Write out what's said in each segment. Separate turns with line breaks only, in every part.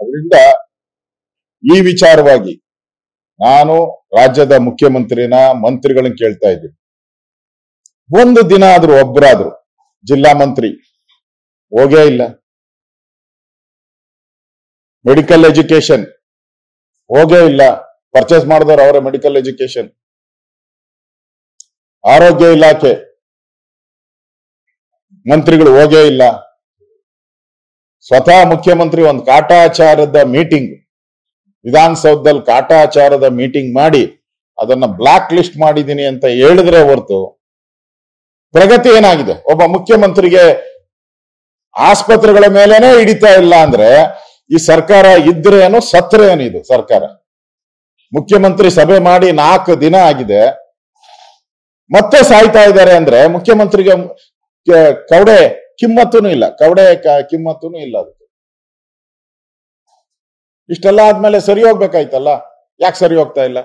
ಅದರಿಂದ ಈ ವಿಚಾರವಾಗಿ ನಾನು ರಾಜ್ಯದ ಮುಖ್ಯಮಂತ್ರಿನ ಮಂತ್ರಿಗಳನ್ನ ಕೇಳ್ತಾ ಇದ್ದೀನಿ, ಒಂದು ದಿನ ಆದ್ರೂ ಒಬ್ಬರಾದ್ರು ಜಿಲ್ಲಾ ಮಂತ್ರಿ ಹೋಗೇ ಇಲ್ಲ. ಮೆಡಿಕಲ್ ಎಜುಕೇಶನ್ ಹೋಗೇ ಇಲ್ಲ, ಪರ್ಚೇಸ್ ಮಾಡಿದವರು ಅವರ ಮೆಡಿಕಲ್ ಎಜುಕೇಶನ್. ಆರೋಗ್ಯ ಇಲಾಖೆ ಮಂತ್ರಿಗಳು ಹೋಗೇ ಇಲ್ಲ. ಸ್ವತಃ ಮುಖ್ಯಮಂತ್ರಿ ಒಂದು ಕಾಟಾಚಾರದ ಮೀಟಿಂಗ್, ವಿಧಾನಸೌಧದಲ್ಲಿ ಕಾಟಾಚಾರದ ಮೀಟಿಂಗ್ ಮಾಡಿ ಅದನ್ನ ಬ್ಲಾಕ್ ಲಿಸ್ಟ್ ಮಾಡಿದ್ದೀನಿ ಅಂತ ಹೇಳಿದ್ರೆ ಹೊರತು ಪ್ರಗತಿ ಏನಾಗಿದೆ? ಒಬ್ಬ ಮುಖ್ಯಮಂತ್ರಿಗೆ ಆಸ್ಪತ್ರೆಗಳ ಮೇಲೇನೆ ಹಿಡಿತಾ ಇಲ್ಲ ಅಂದ್ರೆ ಈ ಸರ್ಕಾರ ಇದ್ರೇನು ಸತ್ರೇನು? ಇದು ಸರ್ಕಾರ ಮುಖ್ಯಮಂತ್ರಿ ಸಭೆ ಮಾಡಿ 4 ದಿನ ಆಗಿದೆ, ಮತ್ತೆ ಸಾಯ್ತಾ ಇದ್ದಾರೆ ಅಂದ್ರೆ ಮುಖ್ಯಮಂತ್ರಿಗೆ ಕವಡೆ ಕಿಮ್ಮತ್ತೂ ಇಲ್ಲ, ಕಿಮ್ಮತ್ತೂ ಇಲ್ಲ. ಅದಕ್ಕೆ ಇಷ್ಟೆಲ್ಲ ಆದ್ಮೇಲೆ ಸರಿ ಹೋಗ್ಬೇಕಾಯ್ತಲ್ಲ, ಯಾಕೆ ಸರಿ ಹೋಗ್ತಾ ಇಲ್ಲ?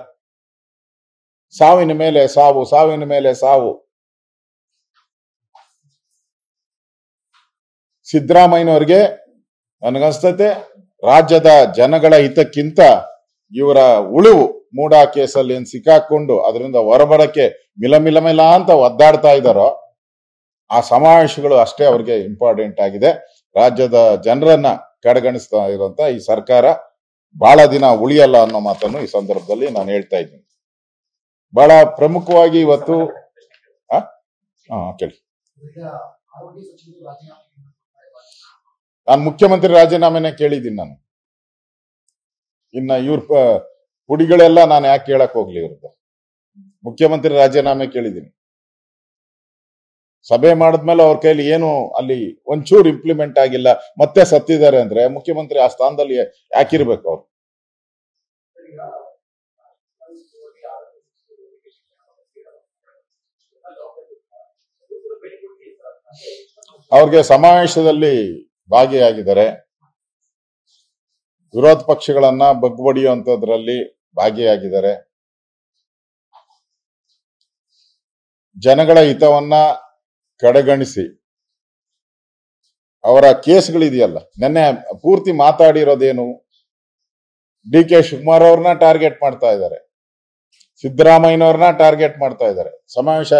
ಸಾವಿನ ಮೇಲೆ ಸಾವು, ಸಾವಿನ ಮೇಲೆ ಸಾವು. ಸಿದ್ದರಾಮಯ್ಯನವ್ರಿಗೆ ನನಗನ್ಸ್ತತೆ ರಾಜ್ಯದ ಜನಗಳ ಹಿತಕ್ಕಿಂತ ಇವರ ಉಳಿವು ಮೂಡಾ ಕೇಸಲ್ಲಿ ಏನ್ ಸಿಕ್ಕಾಕೊಂಡು ಅದರಿಂದ ಹೊರಬರಕ್ಕೆ ಮಿಲಮಿಲ ಅಂತ ಒದ್ದಾಡ್ತಾ ಇದ್ದಾರೋ ಆ ಸಮಾವೇಶಗಳು ಅಷ್ಟೇ ಅವ್ರಿಗೆ ಇಂಪಾರ್ಟೆಂಟ್ ಆಗಿದೆ. ರಾಜ್ಯದ ಜನರನ್ನ ಕಡೆಗಣಿಸ್ತಾ ಇರುವಂತ ಈ ಸರ್ಕಾರ ಬಹಳ ದಿನ ಉಳಿಯಲ್ಲ ಅನ್ನೋ ಮಾತನ್ನು ಈ ಸಂದರ್ಭದಲ್ಲಿ ನಾನು ಹೇಳ್ತಾ ಇದ್ದೀನಿ. ಬಹಳ ಪ್ರಮುಖವಾಗಿ ಇವತ್ತು ಕೇಳಿ, ನಾನು ಮುಖ್ಯಮಂತ್ರಿ ರಾಜೀನಾಮೆನೇ ಕೇಳಿದ್ದೀನಿ. ನಾನು ಇನ್ನ ಇವ್ರ ಪುಡಿಗಳೆಲ್ಲ ನಾನು ಯಾಕೆ ಕೇಳಕ್ ಹೋಗ್ಲಿ? ಇವ್ರದ್ದು ಮುಖ್ಯಮಂತ್ರಿ ರಾಜೀನಾಮೆ ಕೇಳಿದ್ದೀನಿ. ಸಭೆ ಮಾಡಿದ್ಮೇಲೆ ಅವ್ರ ಕೈಲಿ ಏನು ಅಲ್ಲಿ ಒಂಚೂರು ಇಂಪ್ಲಿಮೆಂಟ್ ಆಗಿಲ್ಲ, ಮತ್ತೆ ಸತ್ತಿದ್ದಾರೆ ಅಂದ್ರೆ ಮುಖ್ಯಮಂತ್ರಿ ಆ ಸ್ಥಾನದಲ್ಲಿ ಯಾಕಿರ್ಬೇಕು ಅವ್ರು? ಅವ್ರಿಗೆ ಸಮಾವೇಶದಲ್ಲಿ ಭಾಗಿಯಾಗಿದ್ದಾರೆ, ವಿರೋಧ ಪಕ್ಷಗಳನ್ನ ಬಗ್ಬಡಿಯುವಂತದ್ರಲ್ಲಿ ಭಾಗಿಯಾಗಿದ್ದಾರೆ, ಜನಗಳ ಹಿತವನ್ನ ಕಡೆಗಣಿಸಿ ಅವರ ಕೇಸ್ಗಳಿದೆಯಲ್ಲ, ನೆನ್ನೆ ಪೂರ್ತಿ ಮಾತಾಡಿರೋದೇನು? ಡಿ.ಕೆ. ಶಿವಕುಮಾರ್ ಅವ್ರನ್ನ ಟಾರ್ಗೆಟ್ ಮಾಡ್ತಾ ಇದ್ದಾರೆ, ಸಿದ್ದರಾಮಯ್ಯನವ್ರನ್ನ ಟಾರ್ಗೆಟ್ ಮಾಡ್ತಾ ಇದ್ದಾರೆ. ಸಮಾವೇಶ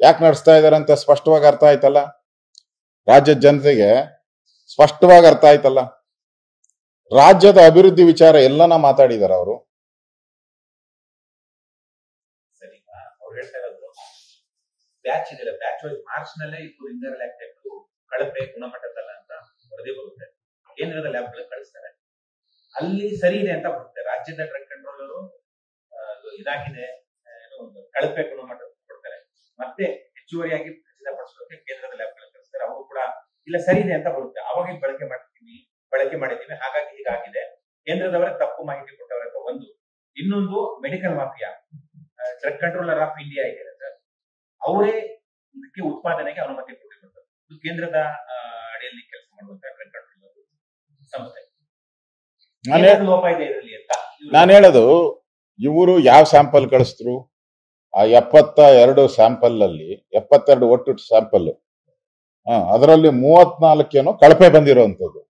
ಯಾಕೆ ನಡೆಸ್ತಾ ಇದ್ದಾರೆ ಅಂತ ಸ್ಪಷ್ಟವಾಗಿ ಅರ್ಥ ಆಯ್ತಲ್ಲ, ರಾಜ್ಯದ ಜನತೆಗೆ ಸ್ಪಷ್ಟವಾಗಿ ಅರ್ಥ ಆಯ್ತಲ್ಲ. ರಾಜ್ಯದ ಅಭಿವೃದ್ಧಿ ವಿಚಾರ ಎಲ್ಲನ ಮಾತಾಡಿದಾರೆ ಅವರು.
ಬ್ಯಾಚ್ ಇದೆಯಲ್ಲ, ಬ್ಯಾಚ್ ವೈಸ್ ಮಾರ್ಚ್ ನಲ್ಲೇ ಇದು ಇಂಟರ್ನಲ್ ಆಕ್ಟಿವ್ ಕಳಪೆ ಗುಣಮಟ್ಟದಲ್ಲ ಅಂತ ವರದಿ ಬರುತ್ತೆ. ಕೇಂದ್ರದ ಲ್ಯಾಬ್ಗಳಿಗೆ ಕಳಿಸ್ತಾರೆ, ಅಲ್ಲಿ ಸರಿ ಇದೆ ಅಂತ ಬರುತ್ತೆ. ರಾಜ್ಯದ ಡ್ರಗ್ ಕಂಟ್ರೋಲರು ಇದಾಗಿದೆ, ಕಳಪೆ ಗುಣಮಟ್ಟ ಕೊಡ್ತಾರೆ, ಮತ್ತೆ ಹೆಚ್ಚುವರಿಯಾಗಿ ಖಚಿತಪಡಿಸೋಕೆ ಕೇಂದ್ರದ ಲ್ಯಾಬ್ಗಳಿಗೆ ಕಳಿಸ್ತಾರೆ. ಅವರು ಕೂಡ ಇಲ್ಲ ಸರಿ ಇದೆ ಅಂತ ಬರುತ್ತೆ, ಅವಾಗ ಬಳಕೆ ಮಾಡಿದ್ದೀವಿ ಹಾಗಾಗಿ ಹೀಗಾಗಿದೆ, ಕೇಂದ್ರದವರೇ ತಪ್ಪು ಮಾಹಿತಿ ಕೊಟ್ಟವರ ಅಂತ ಒಂದು. ಇನ್ನೊಂದು medical mafia, drug controller of India ಇದೆ ಸರ್, ಅವರೇ ಇದಕ್ಕೆ ಉತ್ಪಾದನೆಗೆ ಅನುಮತಿ ಕೊಟ್ಟಿರುವಂತದ್ದು. ಇದು ಕೇಂದ್ರದ ಅಡಿಯಲ್ಲಿ ಕೆಲಸ ಮಾಡುವಂತಹ ಡ್ರಗ್ ಕಂಟ್ರೋಲರ್ ಸಂಸ್ಥೆ. ಲೋಪ ಇದೆ ಇದರಲ್ಲಿ ಅಂತ
ನಾನು ಹೇಳೋದು. ಇವರು ಯಾವ ಸ್ಯಾಂಪಲ್ ಕಳಿಸಿದ್ರು? ಆ 72 ಸ್ಯಾಂಪಲ್ ಅಲ್ಲಿ 72 ಒಟ್ಟು ಸ್ಯಾಂಪಲ್, ಅದರಲ್ಲಿ 34 ಏನೋ ಕಳಪೆ ಬಂದಿರುವಂತದ್ದು.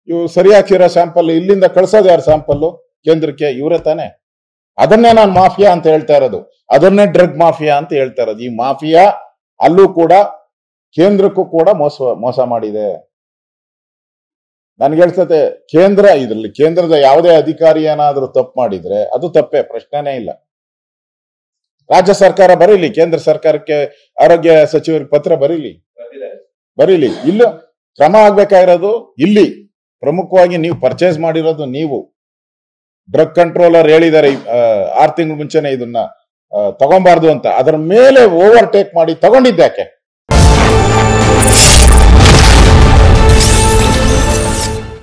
ಇವು ಸರಿ ಹಾಕಿರೋ ಸ್ಯಾಂಪಲ್ ಇಲ್ಲಿಂದ ಕಳ್ಸೋದು ಯಾರು ಸ್ಯಾಂಪಲ್? ಕೇಂದ್ರಕ್ಕೆ ಇವರೇ ತಾನೆ. ಅದನ್ನೇ ನಾನು ಮಾಫಿಯಾ ಅಂತ ಹೇಳ್ತಾ ಇರೋದು, ಅದನ್ನೇ ಡ್ರಗ್ ಮಾಫಿಯಾ ಅಂತ ಹೇಳ್ತಾ ಇರೋದು. ಈ ಮಾಫಿಯಾ ಅಲ್ಲೂ ಕೂಡ ಕೇಂದ್ರಕ್ಕೂ ಕೂಡ ಮೋಸ ಮಾಡಿದೆ. ನನ್ಗೆ ಹೇಳ್ತದೆ, ಇದರಲ್ಲಿ ಕೇಂದ್ರದ ಯಾವುದೇ ಅಧಿಕಾರಿ ಏನಾದ್ರೂ ತಪ್ಪು ಮಾಡಿದ್ರೆ ಅದು ತಪ್ಪೇ, ಪ್ರಶ್ನೆನೇ ಇಲ್ಲ. ರಾಜ್ಯ ಸರ್ಕಾರ ಬರೀಲಿ, ಕೇಂದ್ರ ಸರ್ಕಾರಕ್ಕೆ ಆರೋಗ್ಯ ಸಚಿವರಿಗೆ ಪತ್ರ ಬರೀಲಿ. ಇಲ್ಲ ಕ್ರಮ ಆಗ್ಬೇಕಾಗಿರೋದು ಇಲ್ಲಿ ಪ್ರಮುಖವಾಗಿ ನೀವು ಪರ್ಚೇಸ್ ಮಾಡಿರೋದು ನೀವು. ಡ್ರಗ್ ಕಂಟ್ರೋಲರ್ ಹೇಳಿದ್ದಾರೆ 6 ತಿಂಗಳ ಮುಂಚೆನೆ ಇದನ್ನ ತಗೊಂಬಾರ್ದು ಅಂತ, ಅದರ ಮೇಲೆ ಓವರ್ಟೇಕ್ ಮಾಡಿ ತಗೊಂಡಿದ್ದಾಕೆ?